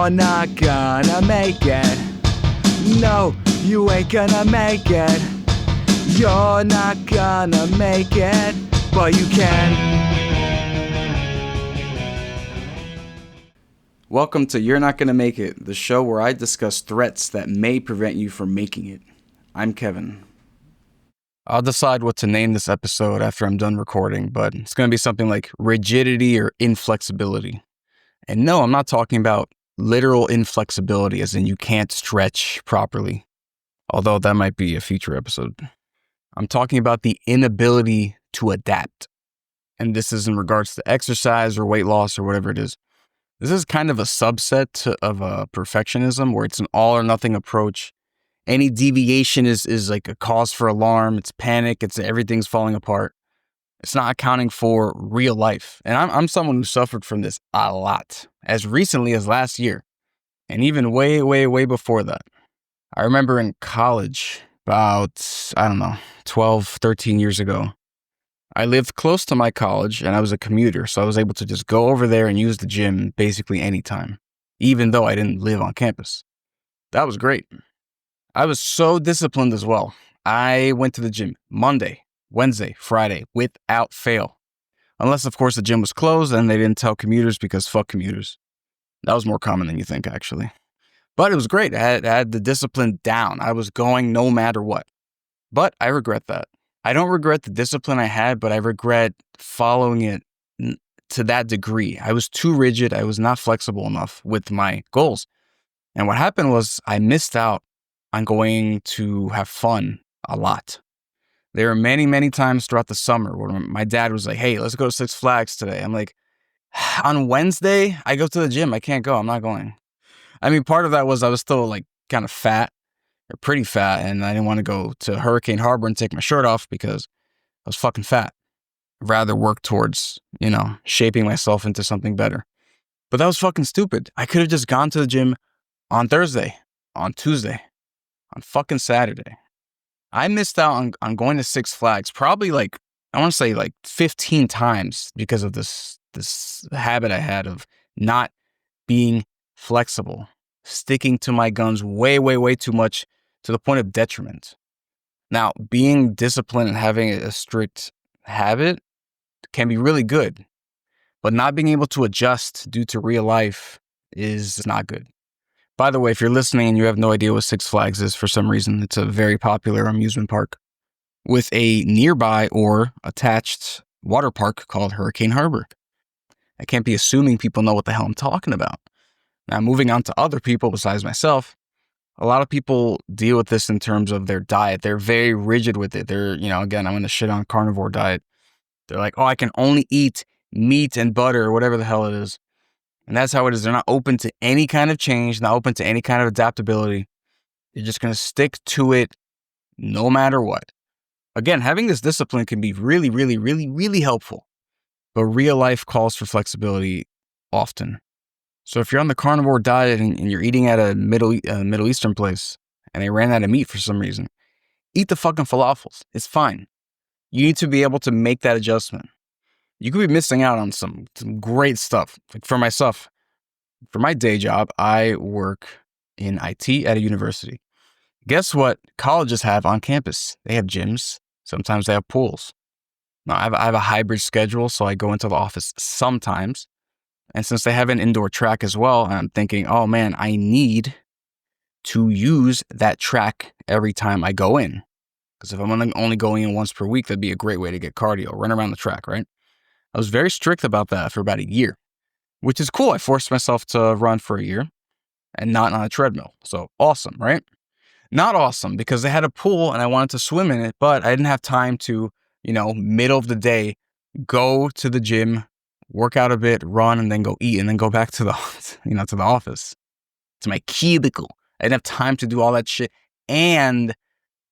You're not gonna make it. No, you ain't gonna make it. You're not gonna make it, but you can. Welcome to You're Not Gonna Make It, the show where I discuss threats that may prevent you from making it. I'm Kevin. I'll decide what to name this episode after I'm done recording, but it's going to be something like rigidity or inflexibility. And no, I'm not talking about literal inflexibility, as in you can't stretch properly, although that might be a future episode. I'm talking about the inability to adapt. And this is in regards to exercise or weight loss or whatever it is. This is kind of a subset of perfectionism, where it's an all or nothing approach. Any deviation is like a cause for alarm. It's panic. It's everything's falling apart. It's not accounting for real life. And I'm someone who suffered from this a lot, as recently as last year, and even way, way, way before that. I remember in college, about, 12, 13 years ago, I lived close to my college and I was a commuter, so I was able to just go over there and use the gym basically anytime, even though I didn't live on campus. That was great. I was so disciplined as well. I went to the gym Monday, Wednesday, Friday without fail. Unless, of course, the gym was closed and they didn't tell commuters, because fuck commuters. That was more common than you think, actually. But it was great. I had the discipline down. I was going no matter what. But I regret that. I don't regret the discipline I had, but I regret following it to that degree. I was too rigid. I was not flexible enough with my goals. And what happened was I missed out on going to have fun a lot. There were many, many times throughout the summer where my dad was like, hey, let's go to Six Flags today. I'm like, on Wednesday, I go to the gym. I can't go. I'm not going. I mean, part of that was I was still like kind of fat, or pretty fat, and I didn't want to go to Hurricane Harbor and take my shirt off because I was fucking fat. I'd rather work towards, shaping myself into something better. But that was fucking stupid. I could have just gone to the gym on Thursday, on Tuesday, on fucking Saturday. I missed out on going to Six Flags probably I want to say 15 times because of this habit I had of not being flexible, sticking to my guns way, way, way too much, to the point of detriment. Now, being disciplined and having a strict habit can be really good, but not being able to adjust due to real life is not good. By the way, if you're listening and you have no idea what Six Flags is for some reason, it's a very popular amusement park with a nearby or attached water park called Hurricane Harbor. I can't be assuming people know what the hell I'm talking about. Now, moving on to other people besides myself, a lot of people deal with this in terms of their diet. They're very rigid with it. They're, again, I'm going to shit on carnivore diet. They're like, oh, I can only eat meat and butter or whatever the hell it is. And that's how it is. They're not open to any kind of change, not open to any kind of adaptability. You're just going to stick to it no matter what. Again, having this discipline can be really, really, really, really helpful. But real life calls for flexibility often. So if you're on the carnivore diet and you're eating at a Middle Eastern place and they ran out of meat for some reason, eat the fucking falafels. It's fine. You need to be able to make that adjustment. You could be missing out on some great stuff. Like for myself, for my day job, I work in IT at a university. Guess what colleges have on campus? They have gyms. Sometimes they have pools. Now, I have a hybrid schedule, so I go into the office sometimes. And since they have an indoor track as well, I'm thinking, oh man, I need to use that track every time I go in. Because if I'm only going in once per week, that'd be a great way to get cardio, run around the track, right? I was very strict about that for about a year, which is cool. I forced myself to run for a year and not on a treadmill. So awesome, right? Not awesome because they had a pool and I wanted to swim in it, but I didn't have time to, middle of the day, go to the gym, work out a bit, run, and then go eat, and then go back to the, to the office, to my cubicle. I didn't have time to do all that shit and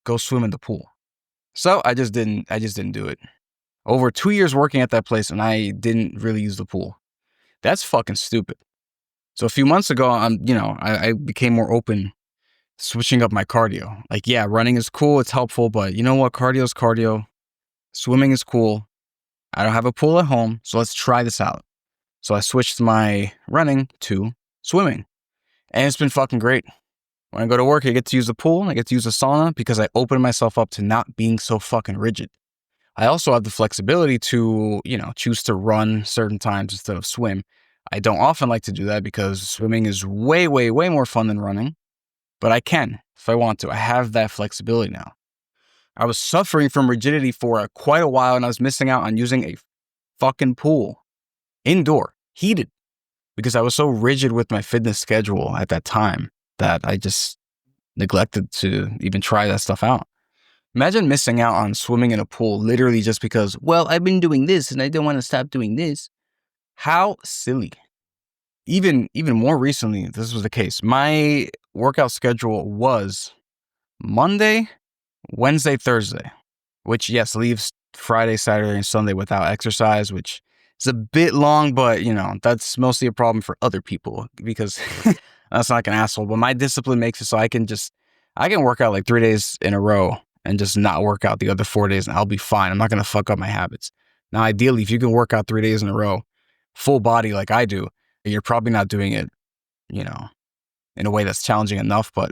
go swim in the pool. So I just didn't do it. Over 2 years working at that place and I didn't really use the pool. That's fucking stupid. So a few months ago, I became more open, switching up my cardio. Like, yeah, running is cool. It's helpful. But you know what? Cardio is cardio. Swimming is cool. I don't have a pool at home. So let's try this out. So I switched my running to swimming. And it's been fucking great. When I go to work, I get to use the pool, I get to use the sauna because I open myself up to not being so fucking rigid. I also have the flexibility to, choose to run certain times instead of swim. I don't often like to do that because swimming is way, way, way more fun than running, but I can if I want to. I have that flexibility now. I was suffering from rigidity for quite a while and I was missing out on using a fucking pool indoor, heated, because I was so rigid with my fitness schedule at that time that I just neglected to even try that stuff out. Imagine missing out on swimming in a pool literally just because, well, I've been doing this and I don't want to stop doing this. How silly. Even more recently, this was the case. My workout schedule was Monday, Wednesday, Thursday, which, yes, leaves Friday, Saturday, and Sunday without exercise, which is a bit long, but, that's mostly a problem for other people because that's not like an asshole. But my discipline makes it so I can work out like 3 days in a row and just not work out the other 4 days and I'll be fine. I'm not going to fuck up my habits. Now, ideally, if you can work out 3 days in a row, full body like I do, you're probably not doing it, in a way that's challenging enough. But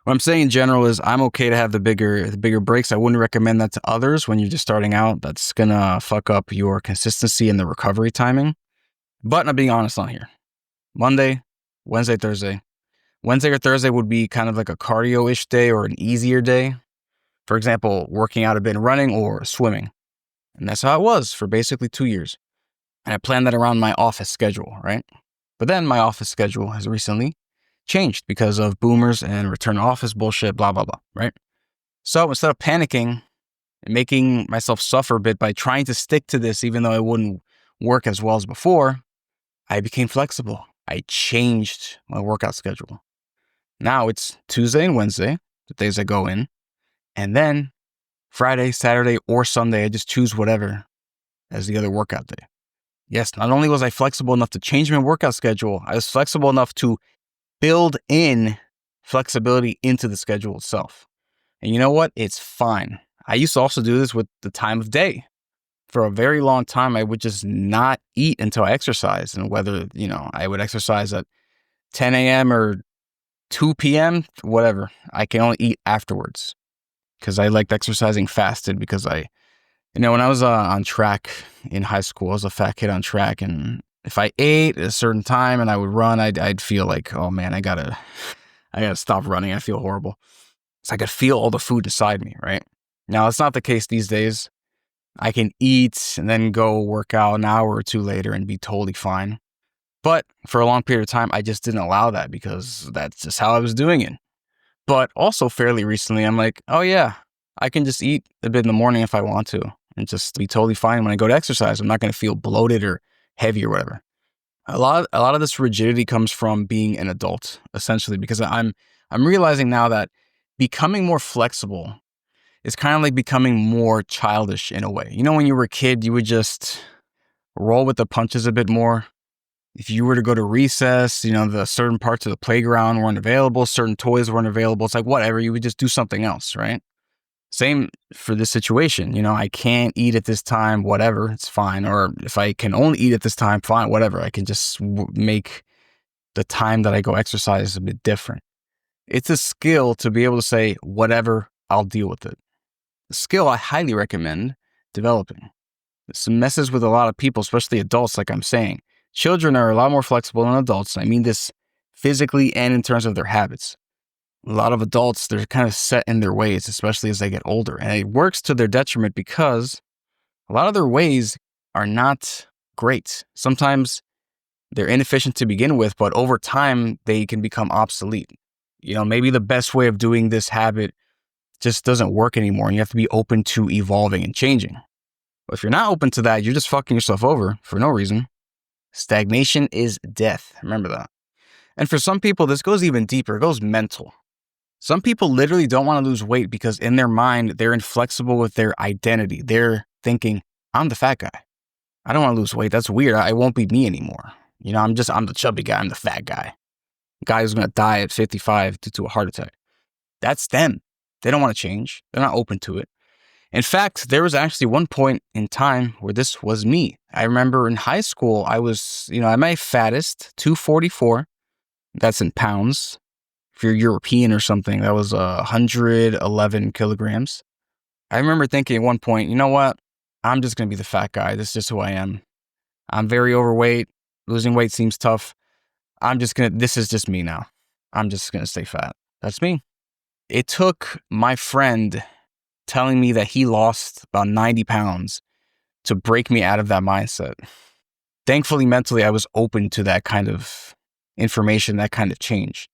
what I'm saying in general is I'm okay to have the bigger breaks. I wouldn't recommend that to others when you're just starting out. That's gonna fuck up your consistency and the recovery timing. But I'm being honest on here. Monday, Wednesday, Thursday. Wednesday or Thursday would be kind of like a cardio-ish day or an easier day. For example, working out a bit, running or swimming. And that's how it was for basically 2 years. And I planned that around my office schedule, right? But then my office schedule has recently changed because of boomers and return to office bullshit, blah, blah, blah, right? So instead of panicking and making myself suffer a bit by trying to stick to this, even though it wouldn't work as well as before, I became flexible. I changed my workout schedule. Now it's Tuesday and Wednesday, the days I go in, and then Friday, Saturday, or Sunday, I just choose whatever as the other workout day. Yes, not only was I flexible enough to change my workout schedule, I was flexible enough to build in flexibility into the schedule itself. And you know what? It's fine. I used to also do this with the time of day. For a very long time, I would just not eat until I exercised. And whether, I would exercise at 10 a.m. or 2 p.m., whatever, I can only eat afterwards because I liked exercising fasted because when I was on track in high school, I was a fat kid on track. And if I ate at a certain time and I would run, I'd feel like, oh man, I gotta stop running. I feel horrible. So I could feel all the food inside me, right? Now, it's not the case these days. I can eat and then go work out an hour or two later and be totally fine. But for a long period of time, I just didn't allow that because that's just how I was doing it. But also fairly recently, I'm like, oh yeah, I can just eat a bit in the morning if I want to and just be totally fine when I go to exercise. I'm not going to feel bloated or heavy or whatever. A lot of this rigidity comes from being an adult, essentially, because I'm realizing now that becoming more flexible is kind of like becoming more childish in a way. When you were a kid, you would just roll with the punches a bit more. If you were to go to recess, the certain parts of the playground weren't available, certain toys weren't available. It's like, whatever, you would just do something else, right? Same for this situation. I can't eat at this time, whatever, it's fine. Or if I can only eat at this time, fine, whatever. I can just make the time that I go exercise a bit different. It's a skill to be able to say, whatever, I'll deal with it. A skill I highly recommend developing. This messes with a lot of people, especially adults, like I'm saying. Children are a lot more flexible than adults. I mean this physically and in terms of their habits. A lot of adults, they're kind of set in their ways, especially as they get older. And it works to their detriment because a lot of their ways are not great. Sometimes they're inefficient to begin with, but over time, they can become obsolete. Maybe the best way of doing this habit just doesn't work anymore. And you have to be open to evolving and changing. But if you're not open to that, you're just fucking yourself over for no reason. Stagnation is death. Remember that. And for some people, this goes even deeper. It goes mental. Some people literally don't want to lose weight because in their mind, they're inflexible with their identity. They're thinking, I'm the fat guy. I don't want to lose weight. That's weird. I won't be me anymore. I'm the chubby guy. I'm the fat guy. Guy who's going to die at 55 due to a heart attack. That's them. They don't want to change. They're not open to it. In fact, there was actually one point in time where this was me. I remember in high school, I was, at my fattest, 244. That's in pounds. If you're European or something, that was 111 kilograms. I remember thinking at one point, you know what? I'm just going to be the fat guy. This is just who I am. I'm very overweight. Losing weight seems tough. This is just me now. I'm just going to stay fat. That's me. It took my friend telling me that he lost about 90 pounds to break me out of that mindset. Thankfully, mentally, I was open to that kind of information, that kind of change.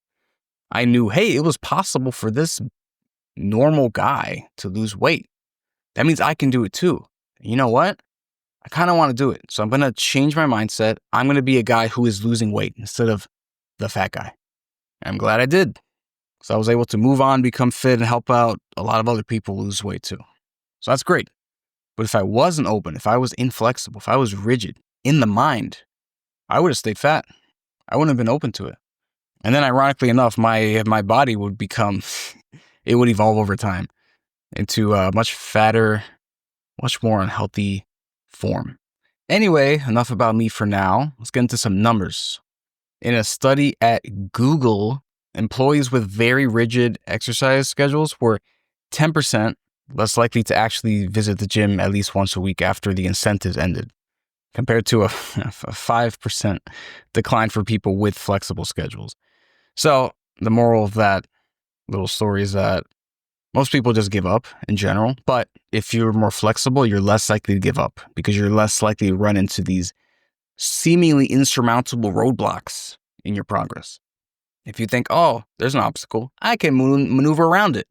I knew, hey, it was possible for this normal guy to lose weight. That means I can do it too. You know what? I kind of want to do it. So I'm going to change my mindset. I'm going to be a guy who is losing weight instead of the fat guy. I'm glad I did. So I was able to move on, become fit, and help out a lot of other people lose weight too. So that's great. But if I wasn't open, if I was inflexible, if I was rigid in the mind, I would have stayed fat. I wouldn't have been open to it. And then ironically enough, my body would become, it would evolve over time into a much fatter, much more unhealthy form. Anyway, enough about me for now. Let's get into some numbers. In a study at Google, employees with very rigid exercise schedules were 10% less likely to actually visit the gym at least once a week after the incentives ended, compared to a 5% decline for people with flexible schedules. So the moral of that little story is that most people just give up in general, but if you're more flexible, you're less likely to give up because you're less likely to run into these seemingly insurmountable roadblocks in your progress. If you think, oh, there's an obstacle, I can maneuver around it,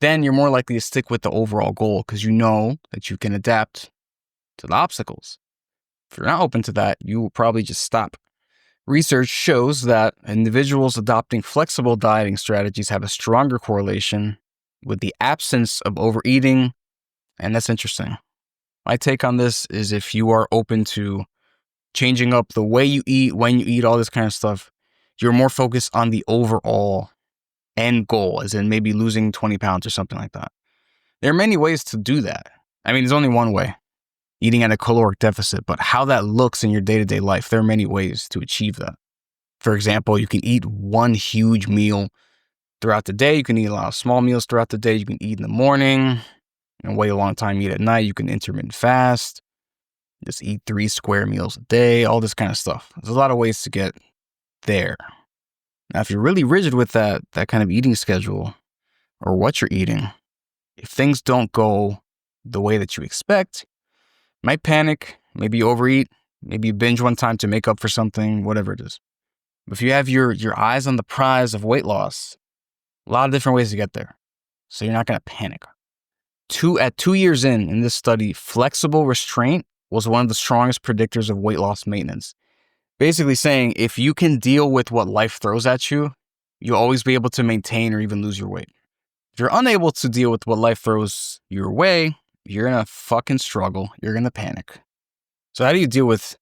then you're more likely to stick with the overall goal because you know that you can adapt to the obstacles. If you're not open to that, you will probably just stop. Research shows that individuals adopting flexible dieting strategies have a stronger correlation with the absence of overeating, and that's interesting. My take on this is if you are open to changing up the way you eat, when you eat, all this kind of stuff, you're more focused on the overall end goal, as in maybe losing 20 pounds or something like that. There are many ways to do that. I mean, there's only one way, eating at a caloric deficit, but how that looks in your day-to-day life, there are many ways to achieve that. For example, you can eat one huge meal throughout the day. You can eat a lot of small meals throughout the day. You can eat in the morning and wait a long time, eat at night. You can intermittent fast, just eat 3 square meals a day, all this kind of stuff. There's a lot of ways to get there. Now, if you're really rigid with that kind of eating schedule or what you're eating, if things don't go the way that you expect, you might panic, maybe you overeat, maybe you binge one time to make up for something, whatever it is. But if you have your eyes on the prize of weight loss, a lot of different ways to get there. So you're not going to panic. At 2 years in this study, flexible restraint was one of the strongest predictors of weight loss maintenance. Basically saying if you can deal with what life throws at you, you'll always be able to maintain or even lose your weight. If you're unable to deal with what life throws your way, you're going to fucking struggle. You're going to panic. So how do you deal with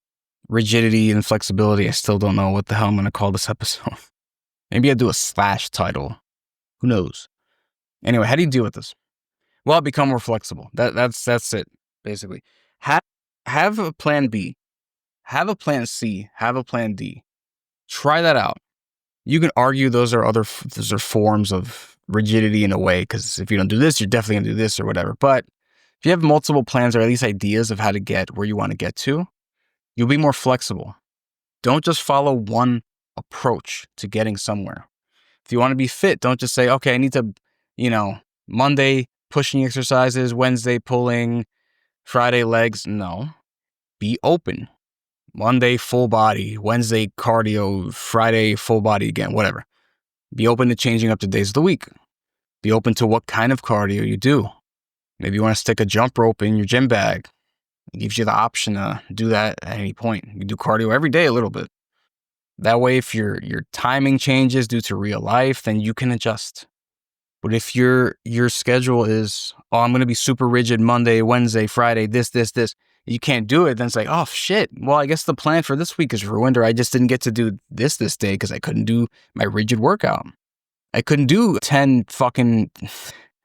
rigidity and flexibility? I still don't know what the hell I'm going to call this episode. Maybe I'll do a slash title. Who knows? Anyway, how do you deal with this? Well, become more flexible. That's it, basically. Have a plan B. Have a plan C. Have a plan D. Try that out. You can argue those are forms of rigidity in a way, because if you don't do this, you're definitely going to do this or whatever. But if you have multiple plans or at least ideas of how to get where you want to get to, you'll be more flexible. Don't just follow one approach to getting somewhere. If you want to be fit, don't just say, okay, I need to, Monday pushing exercises, Wednesday pulling, Friday legs. No, be open. Monday, full body, Wednesday, cardio, Friday, full body again, whatever. Be open to changing up the days of the week. Be open to what kind of cardio you do. Maybe you want to stick a jump rope in your gym bag. It gives you the option to do that at any point. You can do cardio every day a little bit. That way, if your timing changes due to real life, then you can adjust. But if your schedule is, I'm going to be super rigid Monday, Wednesday, Friday, this, you can't do it, then it's like, oh shit, well, I guess the plan for this week is ruined, or I just didn't get to do this day because I couldn't do my rigid workout. I couldn't do 10 fucking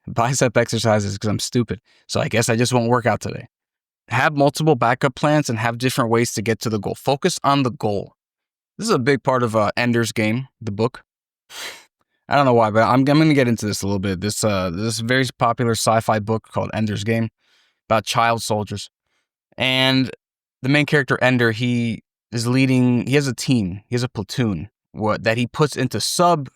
bicep exercises because I'm stupid. So I guess I just won't work out today. Have multiple backup plans and have different ways to get to the goal. Focus on the goal. This is a big part of Ender's Game, the book. I don't know why, but I'm going to get into this a little bit. This very popular sci-fi book called Ender's Game about child soldiers. And the main character, Ender, he is leading, he has a team, he has a platoon that he puts into sub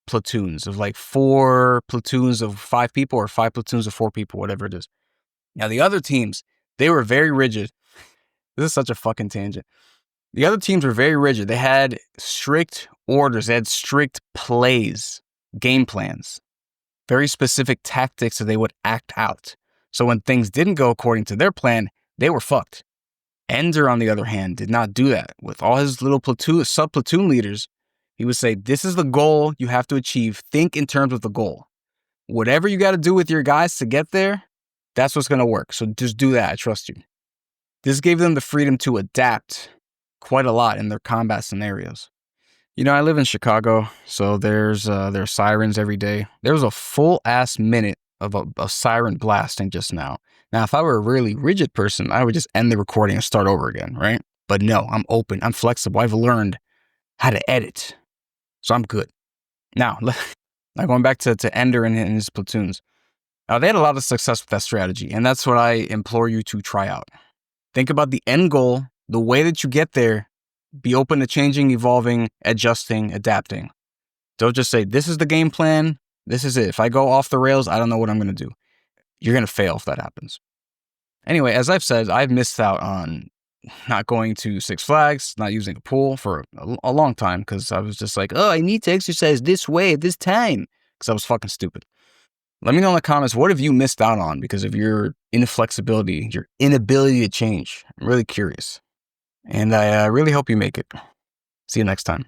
platoons of like 4 platoons of 5 people or 5 platoons of 4 people, whatever it is. Now, the other teams, they were very rigid. This is such a fucking tangent. The other teams were very rigid. They had strict orders. They had strict plays, game plans, very specific tactics that they would act out. So when things didn't go according to their plan, they were fucked. Ender, on the other hand, did not do that. With all his little sub-platoon leaders, he would say, this is the goal you have to achieve. Think in terms of the goal. Whatever you got to do with your guys to get there, that's what's going to work. So just do that. I trust you. This gave them the freedom to adapt quite a lot in their combat scenarios. You know, I live in Chicago, so there's sirens every day. There was a full ass minute of a siren blasting just now. Now, if I were a really rigid person, I would just end the recording and start over again, right? But no, I'm open, I'm flexible. I've learned how to edit, so I'm good. Now going back to Ender and his platoons. They had a lot of success with that strategy, and that's what I implore you to try out. Think about the end goal, the way that you get there. Be open to changing, evolving, adjusting, adapting. Don't just say, this is the game plan, this is it. If I go off the rails, I don't know what I'm going to do. You're going to fail if that happens. Anyway, as I've said, I've missed out on not going to Six Flags, not using a pool for a long time because I was just like, oh, I need to exercise this way at this time because I was fucking stupid. Let me know in the comments, what have you missed out on because of your inflexibility, your inability to change? I'm really curious. And I really hope you make it. See you next time.